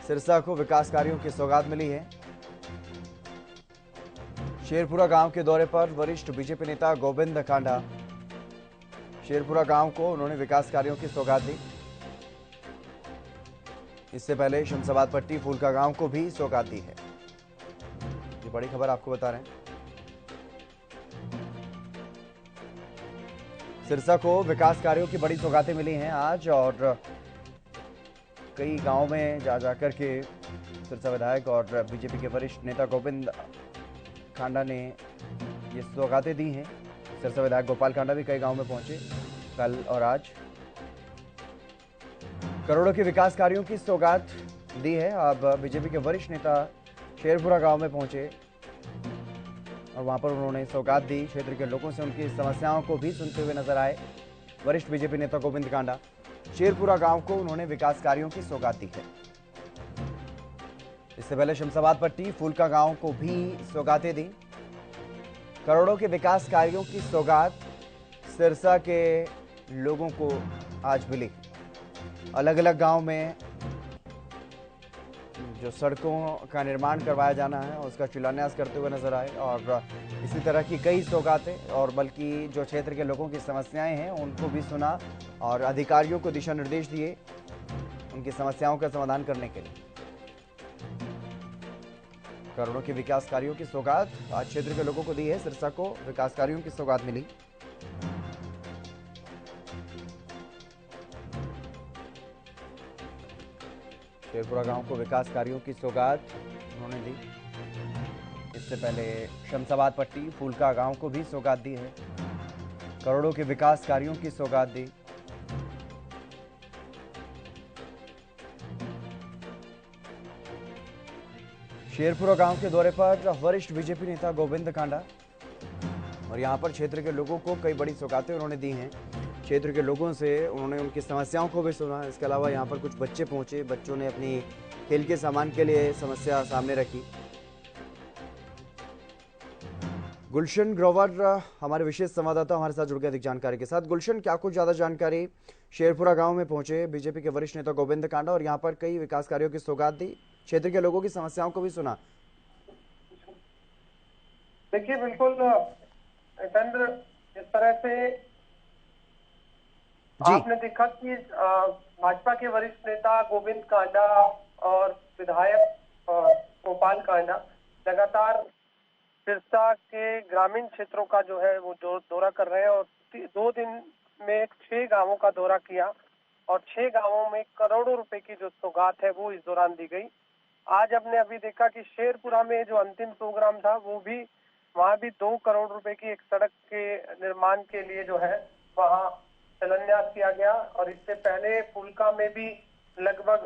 सिरसा को विकास कार्यों की सौगात मिली है। शेरपुरा गांव के दौरे पर वरिष्ठ बीजेपी नेता गोविंद कांडा। शेरपुरा गांव को उन्होंने विकास कार्यों की सौगात दी। इससे पहले शमशाबाद पट्टी फूलका गांव को भी सौगात दी है। ये बड़ी खबर आपको बता रहे हैं। सिरसा को विकास कार्यों की बड़ी सौगातें मिली हैं आज, और कई गांवों में जा जाकर के सिरसा विधायक और बीजेपी के वरिष्ठ नेता गोविंद कांडा ने ये सौगातें दी हैं। सिरसा विधायक गोपाल कांडा भी कई गांवों में पहुंचे कल और आज। करोड़ों के विकास कार्यों की सौगात दी है। अब बीजेपी के वरिष्ठ नेता शेरपुरा गांव में पहुंचे और वहां पर उन्होंने सौगात दी। क्षेत्र के लोगों से उनकी समस्याओं को भी सुनते हुए नजर आए वरिष्ठ बीजेपी नेता गोविंद कांडा। शेरपुरा गांव को उन्होंने विकास कार्यों की सौगात दी है। इससे पहले शमशाबाद पट्टी फूलका गांव को भी सौगातें दी। करोड़ों के विकास कार्यों की सौगात सिरसा के लोगों को आज मिली। अलग अलग गांव में जो सड़कों का निर्माण करवाया जाना है उसका शिलान्यास करते हुए नजर आए, और इसी तरह की कई सौगातें, और बल्कि जो क्षेत्र के लोगों की समस्याएं हैं उनको भी सुना और अधिकारियों को दिशा निर्देश दिए उनकी समस्याओं का समाधान करने के लिए। करोड़ों के विकास कार्यों की सौगात आज क्षेत्र के लोगों को दी है। सिरसा को विकास कार्यों की सौगात मिली। शेरपुरा गांव को विकास कार्यों की सौगात उन्होंने दी। इससे पहले शमशाबाद पट्टी फूलका गांव को भी सौगात दी है। करोड़ों के विकास कार्यों की सौगात दी। शेरपुरा गांव के दौरे पर वरिष्ठ बीजेपी नेता गोविंद कांडा, और यहां पर क्षेत्र के लोगों को कई बड़ी सौगातें उन्होंने दी हैं। क्षेत्र के लोगों से उन्होंने उनकी समस्याओं को भी सुना। इसके अलावा यहां पर कुछ बच्चे पहुंचे, बच्चों ने अपनी खेल के सामान के लिए समस्या सामने रखी। गुलशन ग्रोवर हमारे विशेष संवाददाता हमारे साथ जुड़ गए अधिक जानकारी के साथ। गुलशन, क्या कुछ ज्यादा जानकारी? शेरपुरा गांव में पहुंचे बीजेपी के वरिष्ठ नेता गोविंद कांडा और यहां पर कई विकास कार्यों की सौगात दी, क्षेत्र के लोगों की समस्याओं को भी सुना। देखिए, बिल्कुल जितेंद्र, इस तरह से आपने देखा कि भाजपा के वरिष्ठ नेता गोविंद कांडा और विधायक गोपाल कांडा लगातार सिरसा के ग्रामीण क्षेत्रों का जो है वो दौरा कर रहे हैं, और 2 दिन में 6 गांवों का दौरा किया, और 6 गांवों में करोड़ों रुपए की जो सौगात है वो इस दौरान दी गई। आज हमने अभी देखा कि शेरपुरा में जो अंतिम प्रोग्राम था वो भी, वहां भी 2 करोड़ रुपए की एक सड़क के निर्माण के लिए जो है वहां शिलान्यास किया गया, और इससे पहले फूलका में भी लगभग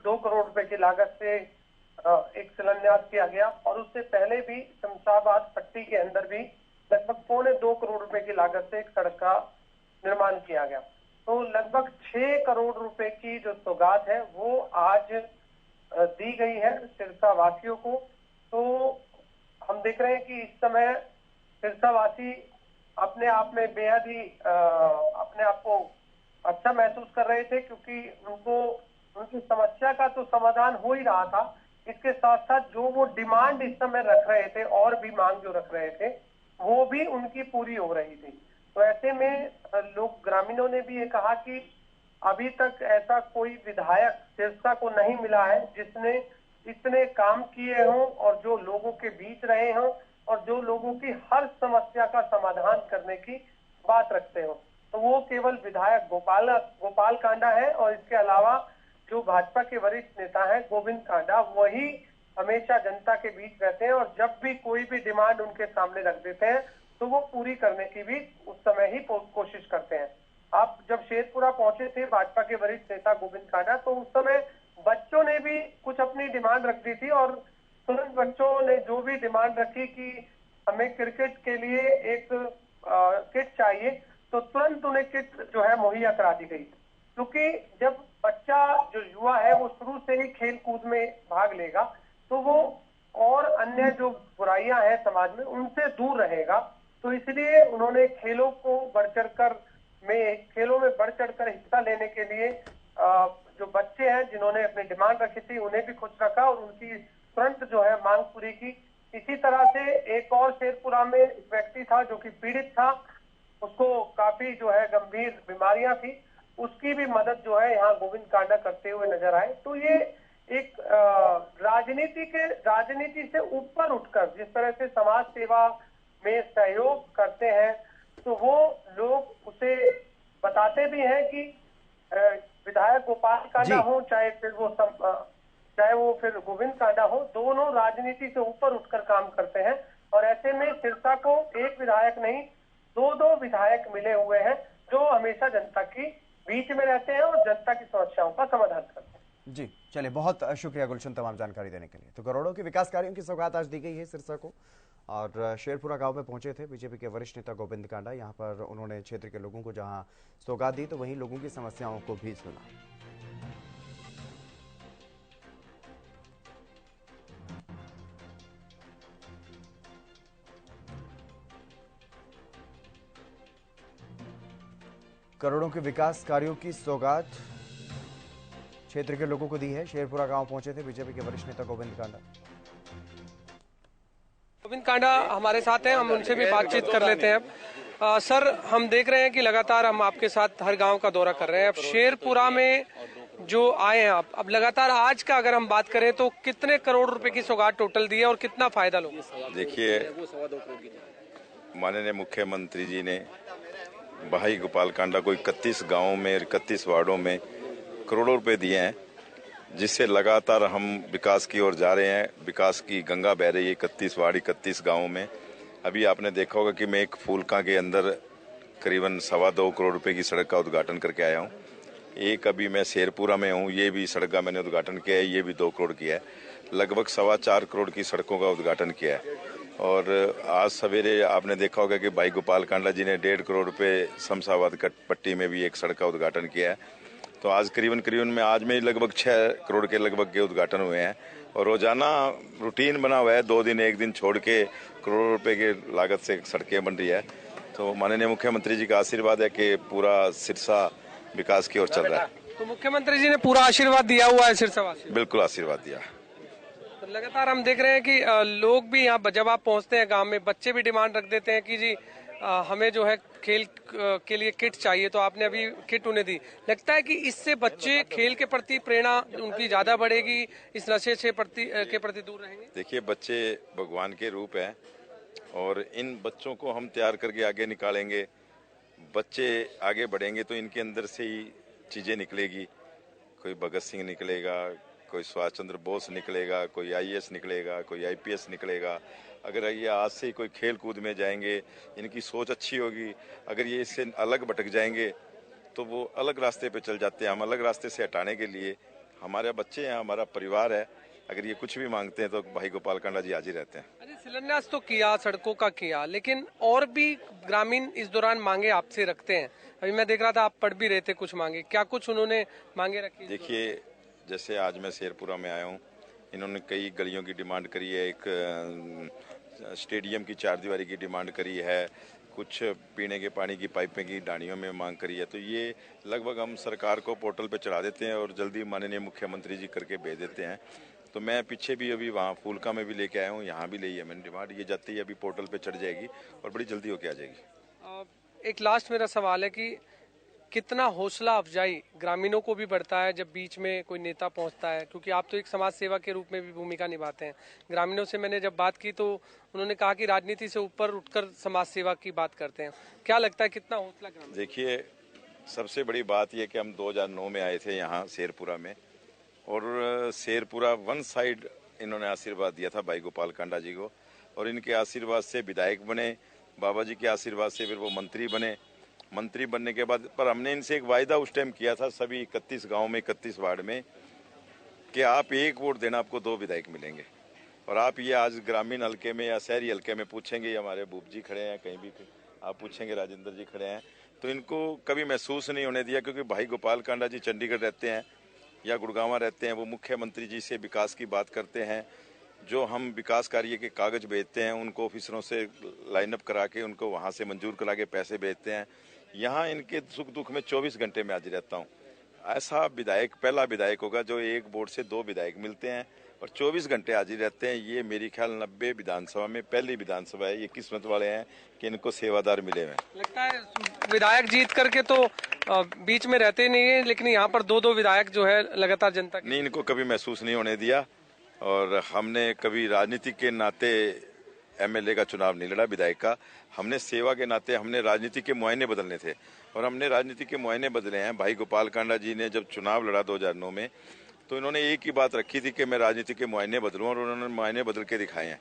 2 करोड़ रुपए की लागत से एक शिलान्यास किया गया, और उससे पहले भी शमशाबाद पट्टी के अंदर भी लगभग 2.25 करोड़ रुपए की लागत से एक सड़क का निर्माण किया गया। तो लगभग 6 करोड़ रुपए की जो सौगात है वो आज दी गई है सिरसा वासियों को। तो हम देख रहे हैं कि इस समय सिरसा वासी अपने आप में बेहद ही अपने आप को अच्छा महसूस कर रहे थे, क्योंकि उनको उनकी समस्या का तो समाधान हो ही रहा था, इसके साथ साथ जो वो डिमांड इस समय रख रहे थे और भी मांग जो रख रहे थे वो भी उनकी पूरी हो रही थी। तो ऐसे में लोग, ग्रामीणों ने भी ये कहा कि अभी तक ऐसा कोई विधायक सिरसा को नहीं मिला है जिसने इतने काम किए हों और जो लोगों के बीच रहे हों और जो लोगों की हर समस्या का समाधान करने की बात रखते हो। तो वो केवल विधायक गोपाल कांडा है, और इसके अलावा जो भाजपा के वरिष्ठ नेता हैं गोविंद कांडा, वही हमेशा जनता के बीच रहते हैं, और जब भी कोई भी डिमांड उनके सामने रख देते हैं तो वो पूरी करने की भी उस समय ही कोशिश करते हैं। आप जब शेरपुरा पहुंचे थे भाजपा के वरिष्ठ नेता गोविंद कांडा, तो उस समय बच्चों ने भी कुछ अपनी डिमांड रख दी थी, और तुरंत बच्चों ने जो भी डिमांड रखी कि हमें क्रिकेट के लिए एक किट चाहिए, तो तुरंत उन्हें किट जो है मुहैया करा दी गई। क्योंकि जब बच्चा, जो युवा है, वो शुरू से ही खेल कूद में भाग लेगा तो वो और अन्य जो बुराइयां हैं समाज में उनसे दूर रहेगा। तो इसलिए उन्होंने खेलों में बढ़ चढ़कर हिस्सा लेने के लिए जो बच्चे हैं जिन्होंने अपनी डिमांड रखी थी उन्हें भी खुश रखा और उनकी तुरंत जो है मांग पूरी की। इसी तरह से एक और शेरपुरा में एक व्यक्ति था जो कि पीड़ित था, उसको काफी जो है गंभीर बीमारियां थी, उसकी भी मदद जो है यहाँ गोविंद कांडा करते हुए नजर आए। तो ये एक राजनीति से ऊपर उठकर जिस तरह से समाज सेवा में सहयोग करते हैं, तो वो लोग उसे बताते भी हैं कि विधायक गोपाल कांडा हो चाहे फिर गोविंद कांडा हो, दोनों राजनीति से ऊपर उठकर काम करते हैं। और ऐसे में सिरसा को एक विधायक नहीं, दो विधायक मिले हुए हैं जो हमेशा जनता की बीच में रहते हैं और जनता की समस्याओं का समाधान करते हैं। जी चलिए, बहुत शुक्रिया गुलशन तमाम जानकारी देने के लिए। तो करोड़ों के विकास कार्यों की सौगात आज दी गई है सिरसा को, और शेरपुरा गांव में पहुंचे थे बीजेपी के वरिष्ठ नेता गोविंद कांडा। यहां पर उन्होंने क्षेत्र के लोगों को जहां सौगात दी तो वहीं लोगों की समस्याओं को भी सुना। करोड़ों के विकास कार्यों की सौगात क्षेत्र के लोगों को दी है। शेरपुरा गांव पहुंचे थे बीजेपी के वरिष्ठ नेता गोविंद कांडा। गोविंद कांडा हमारे साथ हैं, हम उनसे भी बातचीत कर लेते हैं। सर, हम देख रहे हैं कि लगातार हम आपके साथ हर गांव का दौरा कर रहे हैं। अब शेरपुरा में जो आए हैं आप, अब लगातार आज का अगर हम बात करें तो कितने करोड़ रुपए की सौगात टोटल दी है और कितना फायदा लोग? देखिए, माननीय मुख्यमंत्री जी ने भाई गोपाल कांडा को 31 गांवों में 31 वार्डों में करोड़ों रुपए दिए हैं, जिससे लगातार हम विकास की ओर जा रहे हैं। विकास की गंगा बह रही है 31 वार्ड 31 गांवों में। अभी आपने देखा होगा कि मैं एक फूलका के अंदर करीबन 2.25 करोड़ रुपए की सड़क का उद्घाटन करके आया हूँ। एक अभी मैं शेरपुरा में हूँ, ये भी सड़क का मैंने उद्घाटन किया है, ये भी 2 करोड़ किया है। लगभग 4.25 करोड़ की सड़कों का उद्घाटन किया है। और आज सवेरे आपने देखा होगा कि भाई गोपाल कांडा जी ने 1.5 करोड़ रुपए शमशाबाद पट्टी में भी एक सड़क का उद्घाटन किया है। तो आज करीबन में आज में लगभग 6 करोड़ के लगभग के उद्घाटन हुए हैं। और रोजाना रूटीन बना हुआ है, 2 दिन 1 दिन छोड़ के करोड़ों रुपए की लागत से सड़कें बन रही है। तो माननीय मुख्यमंत्री जी का आशीर्वाद है कि पूरा सिरसा विकास की ओर चल रहा है। तो मुख्यमंत्री जी ने पूरा आशीर्वाद दिया हुआ है सिरसावासी? बिल्कुल आशीर्वाद दिया। तो लगातार हम देख रहे हैं कि लोग भी यहाँ जब आप पहुँचते हैं गाँव में, बच्चे भी डिमांड रख देते हैं कि जी हमें जो है खेल के लिए किट चाहिए, तो आपने अभी किट उन्हें दी। लगता है कि इससे बच्चे खेल के प्रति प्रेरणा उनकी ज्यादा बढ़ेगी, इस नशे से के प्रति दूर रहेंगे? देखिए, बच्चे भगवान के रूप हैं और इन बच्चों को हम तैयार करके आगे निकालेंगे। बच्चे आगे बढ़ेंगे तो इनके अंदर से ही चीजें निकलेगी। कोई भगत सिंह निकलेगा, कोई सुभाष चंद्र बोस निकलेगा, कोई आईएएस निकलेगा, कोई आईपीएस निकलेगा। अगर ये आज से कोई खेल कूद में जाएंगे, इनकी सोच अच्छी होगी। अगर ये इससे अलग भटक जाएंगे तो वो अलग रास्ते पे चल जाते हैं। हम अलग रास्ते से हटाने के लिए, हमारे बच्चे हैं, हमारा परिवार है, अगर ये कुछ भी मांगते हैं तो भाई गोपाल कांडा जी हाजिर रहते हैं। अरे, शिलान्यास तो किया, सड़कों का किया, लेकिन और भी ग्रामीण इस दौरान मांगे आपसे रखते हैं। अभी मैं देख रहा था आप पढ़ भी रहे थे कुछ मांगे, क्या कुछ उन्होंने मांगे रखी? देखिए, जैसे आज मैं शेरपुरा में आया हूँ, इन्होंने कई गलियों की डिमांड करी है, एक स्टेडियम की 4 दीवारी की डिमांड करी है, कुछ पीने के पानी की पाइपें की डाणियों में मांग करी है। तो ये लगभग हम सरकार को पोर्टल पे चढ़ा देते हैं और जल्दी माननीय मुख्यमंत्री जी करके भेज देते हैं। तो मैं पीछे भी अभी वहाँ फूलका में भी लेके आया हूँ, यहाँ भी ली है मैंने डिमांड। ये जाती है अभी पोर्टल पे चढ़ जाएगी और बड़ी जल्दी होके आ जाएगी। एक लास्ट मेरा सवाल है कि कितना हौसला अफजाई ग्रामीणों को भी बढ़ता है जब बीच में कोई नेता पहुंचता है, क्योंकि आप तो एक समाज सेवा के रूप में भी भूमिका निभाते हैं। ग्रामीणों से मैंने जब बात की तो उन्होंने कहा कि राजनीति से ऊपर उठकर समाज सेवा की बात करते हैं। क्या लगता है कितना हौसला ग्रामीण? देखिए, सबसे बड़ी बात यह कि हम 2009 में आए थे यहाँ शेरपुरा में, और शेरपुरा वन साइड इन्होंने आशीर्वाद दिया था भाई गोपाल कांडा जी को, और इनके आशीर्वाद से विधायक बने, बाबा जी के आशीर्वाद से फिर वो मंत्री बने। मंत्री बनने के बाद पर हमने इनसे एक वायदा उस टाइम किया था सभी 31 गांव में 31 वार्ड में कि आप 1 वोट देना, आपको 2 विधायक मिलेंगे। और आप ये आज ग्रामीण हल्के में या शहरी हल्के में पूछेंगे, हमारे बूप जी खड़े हैं, कहीं भी आप पूछेंगे राजेंद्र जी खड़े हैं, तो इनको कभी महसूस नहीं होने दिया, क्योंकि भाई गोपाल कांडा जी चंडीगढ़ रहते हैं या गुड़गांव रहते हैं, वो मुख्यमंत्री जी से विकास की बात करते हैं। जो हम विकास कार्य के कागज भेजते हैं उनको ऑफिसरों से लाइनअप करा के उनको वहाँ से मंजूर करा के पैसे भेजते हैं। यहाँ इनके सुख दुख में 24 घंटे में हाजिर रहता हूँ। ऐसा विधायक पहला विधायक होगा जो एक बोर्ड से 2 विधायक मिलते हैं और 24 घंटे हाजिर रहते हैं। ये मेरी ख्याल 90 विधानसभा में पहली विधानसभा है। ये किस्मत वाले हैं कि इनको सेवादार मिले हुए। लगता है विधायक जीत करके तो बीच में रहते ही नहीं है, लेकिन यहाँ पर 2-2 विधायक जो है लगातार जनता नहीं, इनको कभी महसूस नहीं होने दिया। और हमने कभी राजनीति के नाते एमएलए का चुनाव नहीं लड़ा, विधायक का। हमने सेवा के नाते हमने राजनीति के मुआयने बदलने थे और हमने राजनीति के मुआयने बदले हैं। भाई गोपाल कांडा जी ने जब चुनाव लड़ा 2009 में, तो इन्होंने एक ही बात रखी थी कि मैं राजनीति के मुआयने बदलूं, और उन्होंने मुआयने बदल के दिखाए हैं।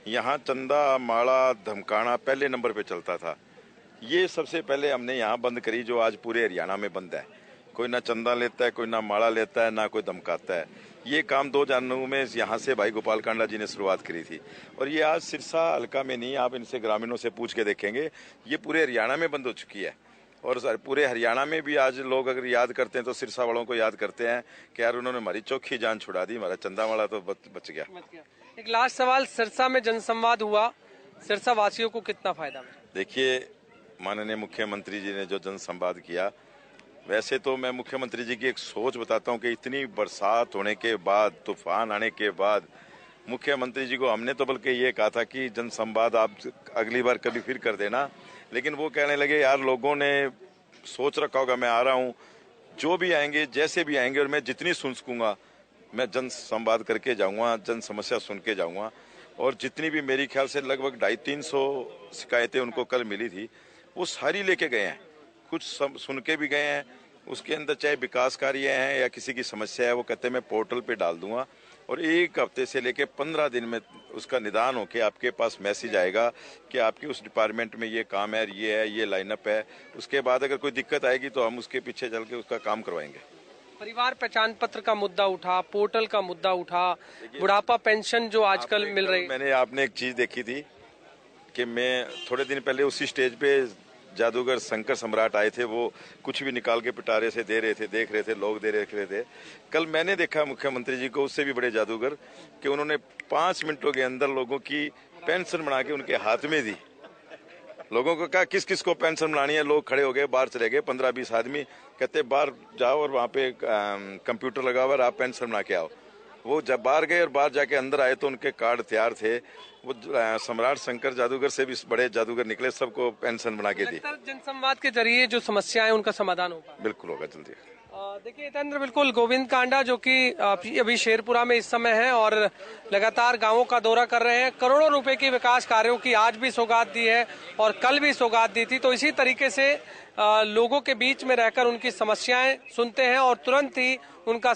यहाँ चंदा माड़ा धमकाना पहले नंबर पे चलता था। ये सबसे पहले हमने यहाँ बंद करी, जो आज पूरे हरियाणा में बंद है। कोई ना चंदा लेता है, कोई ना माड़ा लेता है, ना कोई धमकाता है। ये काम 2009 में यहाँ से भाई गोपाल कांडा जी ने शुरुआत करी थी, और ये आज सिरसा हल्का में नहीं, आप इनसे ग्रामीणों से पूछ के देखेंगे, ये पूरे हरियाणा में बंद हो चुकी है। और पूरे हरियाणा में भी आज लोग अगर याद करते हैं तो सिरसा वालों को याद करते हैं कि यार उन्होंने हमारी चौखी जान छुड़ा दी, हमारा चंदा वाला तो बच गया। एक लास्ट सवाल, सिरसा में जनसंवाद हुआ, सिरसा वासियों को कितना फायदा मिला? देखिए, माननीय मुख्यमंत्री जी ने जो जनसंवाद किया, वैसे तो मैं मुख्यमंत्री जी की एक सोच बताता हूँ कि इतनी बरसात होने के बाद, तूफान आने के बाद, मुख्यमंत्री जी को हमने तो बल्कि ये कहा था कि जनसंवाद आप अगली बार कभी फिर कर देना, लेकिन वो कहने लगे यार लोगों ने सोच रखा होगा मैं आ रहा हूँ, जो भी आएंगे जैसे भी आएंगे, और मैं जितनी सुन सकूंगा मैं जन संवाद करके जाऊंगा, जन समस्या सुन के जाऊंगा। और जितनी भी मेरी ख्याल से लगभग 250-300 शिकायतें उनको कल मिली थी, वो सारी लेके गए हैं, कुछ सुन के भी गए हैं। उसके अंदर चाहे विकास कार्य हैं या किसी की समस्या है, वो कहते हैं मैं पोर्टल पे डाल दूंगा, और 1 हफ्ते से लेके 15 दिन में उसका निदान होके आपके पास मैसेज आएगा कि आपके उस डिपार्टमेंट में ये काम है, ये लाइनअप है। उसके बाद अगर कोई दिक्कत आएगी तो हम उसके पीछे चल के उसका काम करवाएंगे। परिवार पहचान पत्र का मुद्दा उठा, पोर्टल का मुद्दा उठा, बुढ़ापा पेंशन जो आजकल मिल रही। आपने एक चीज देखी थी कि मैं थोड़े दिन पहले उसी स्टेज पे जादूगर शंकर सम्राट आए थे, वो कुछ भी निकाल के पिटारे से दे रहे थे, देख रहे थे, लोग दे रहे थे। कल मैंने देखा मुख्यमंत्री जी को, उससे भी बड़े जादूगर, कि उन्होंने 5 मिनटों के अंदर लोगों की पेंशन बना के उनके हाथ में दी। लोगों को कहा किस किस को पेंशन बनानी है, लोग खड़े हो गए, बाहर चले गए 15-20 आदमी, कहते बाहर जाओ और वहाँ पे कंप्यूटर लगा हुआ, आप पेंशन बना के आओ। वो जब बाहर गए और बाहर जाके अंदर आए तो उनके कार्ड तैयार थे। वो सम्राट शंकर जादूगर से भी बड़े जादूगर निकले, सबको पेंशन बना के दी। जनसंवाद के जरिए जो समस्याएं उनका समाधान होगा। बिल्कुल होगा जल्दी। देखिए हितेंद्र, बिल्कुल गोविंद कांडा जो कि अभी शेरपुरा में इस समय है और लगातार गांवों का दौरा कर रहे हैं। करोड़ों रुपए के विकास कार्यों की आज भी सौगात दी है और कल भी सौगात दी थी। तो इसी तरीके से लोगों के बीच में रहकर उनकी समस्याएं सुनते हैं और तुरंत ही उनका